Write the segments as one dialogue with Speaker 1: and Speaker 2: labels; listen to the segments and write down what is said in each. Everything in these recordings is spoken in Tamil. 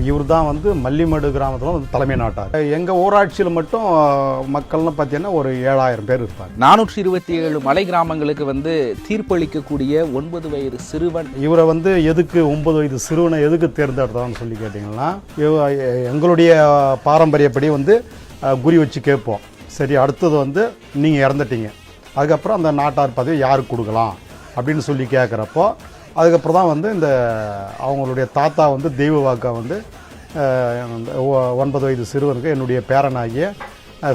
Speaker 1: இவர் தான் வந்து மல்லிமடு கிராமத்தில் வந்து தலைமை நாட்டார். எங்கள் ஊராட்சியில் மட்டும் மக்கள்னு பார்த்தீங்கன்னா ஒரு 7000 பேர் இருப்பாங்க.
Speaker 2: 427 மலை கிராமங்களுக்கு வந்து தீர்ப்பளிக்கக்கூடிய 9 வயது சிறுவன்.
Speaker 1: இவரை வந்து எதுக்கு 9 வயது சிறுவனை எதுக்கு தேர்ந்தெடுத்தான்னு சொல்லி கேட்டிங்கன்னா, எங்களுடைய பாரம்பரியப்படி வந்து குறி வச்சு கேட்போம். சரி, அடுத்தது வந்து நீங்கள் இறந்துட்டீங்க, அதுக்கப்புறம் அந்த நாட்டார் பதவி யாருக்கு கொடுக்கலாம் அப்படின்னு சொல்லி கேட்குறப்போ, அதுக்கப்புறம் தான் வந்து இந்த அவங்களுடைய தாத்தா வந்து தெய்வ வாக்கா வந்து 9 வயது சிறுவனுக்கு என்னுடைய பேரனாகிய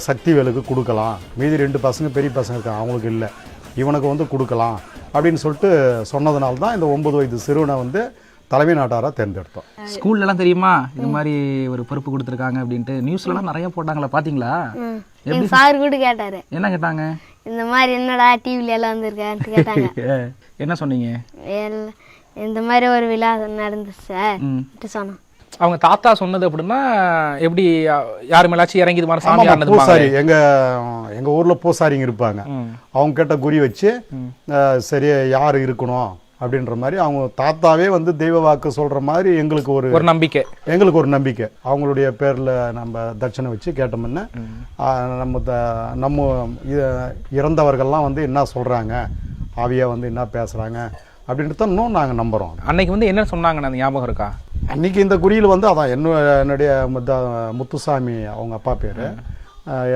Speaker 1: சக்திவேலுக்கு கொடுக்கலாம், மீதி 2 பசங்க பெரிய பசங்க இருக்காங்க அவங்களுக்கு இல்லை, இவனுக்கு வந்து கொடுக்கலாம் அப்படின்னு சொல்லிட்டு சொன்னதுனால தான் இந்த 9 வயது சிறுவனை வந்து தலைமை நாட்டாராக தேர்ந்தெடுத்தோம்.
Speaker 2: ஸ்கூல்லலாம் தெரியுமா இது மாதிரி ஒரு பொறுப்பு கொடுத்துருக்காங்க அப்படின்ட்டு நியூஸ்லாம் நிறைய போட்டாங்களா, பார்த்தீங்களா?
Speaker 3: எங்க சார் கூட கேட்டாரு.
Speaker 2: என்ன கேட்டாங்க?
Speaker 3: இந்த மாதிரி என்னடா டிவில எல்லாம் வந்திருக்கான்னு கேட்டாங்க.
Speaker 2: என்ன சொன்னீங்க?
Speaker 3: இந்த மாதிரி ஒரு விழா நடந்துச்சு சார் சொன்னோம்.
Speaker 2: அவங்க தாத்தா சொன்னது அப்படின்னா எப்படி, யாரு மேலாச்சும் இறங்கி இது மாதிரி சாமி
Speaker 1: பூசாரி எங்க ஊர்ல பூசாரிங்க இருப்பாங்க, அவங்க கேட்ட குறி வச்சு சரி யார் இருக்கணும் அப்படின்ற மாதிரி அவங்க தாத்தாவே வந்து தெய்வ வாக்கு சொல்ற மாதிரி எங்களுக்கு ஒரு நம்பிக்கை அவங்களுடைய பேர்ல நம்ம தட்சணை வச்சு கேட்டோம்னா நம்ம இறந்தவர்கள்லாம் வந்து என்ன சொல்றாங்க, ஆவியா வந்து என்ன பேசுறாங்க அப்படின்ட்டு இன்னும் நாங்கள் நம்புறோம்.
Speaker 2: அன்னைக்கு வந்து என்ன சொன்னாங்க, அந்த ஞாபகம் இருக்கா?
Speaker 1: அன்னைக்கு இந்த குறியில் வந்து அதான் என்னுடைய முத்துசாமி அவங்க அப்பா பேர்,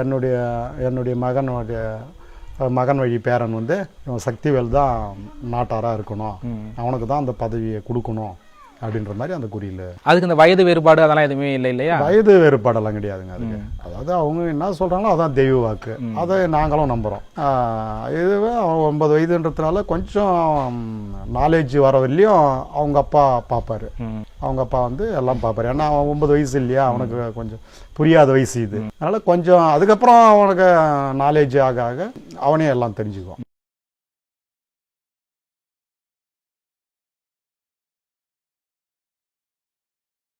Speaker 1: என்னுடைய மகன் வழி பேரன் வந்து சக்திவேல் தான் நாட்டாராக இருக்கணும், அவனுக்கு தான் அந்த பதவியை கொடுக்கணும் அப்படின்ற மாதிரி அந்த குறியில்.
Speaker 2: அதுக்கு இந்த வயது வேறுபாடு அதெல்லாம் எதுவுமே இல்லை இல்லையா?
Speaker 1: வயது வேறுபாடெல்லாம் கிடையாதுங்க அதுக்கு. அதாவது அவங்க என்ன சொல்கிறாங்களோ அதான் தெய்வ வாக்கு, அதை நாங்களும் நம்புகிறோம். இதுவே 9 வயதுன்றதுனால கொஞ்சம் நாலேஜ் வர வரலையும் அவங்க அப்பா பார்ப்பாரு, அவங்க அப்பா வந்து எல்லாம் பார்ப்பாரு. ஏன்னா அவன் 9 வயசு இல்லையா, அவனுக்கு கொஞ்சம் புரியாத வயசு இது, அதனால் கொஞ்சம் அதுக்கப்புறம் அவனுக்கு நாலேஜ் ஆக அவனே எல்லாம் தெரிஞ்சுக்குவான்.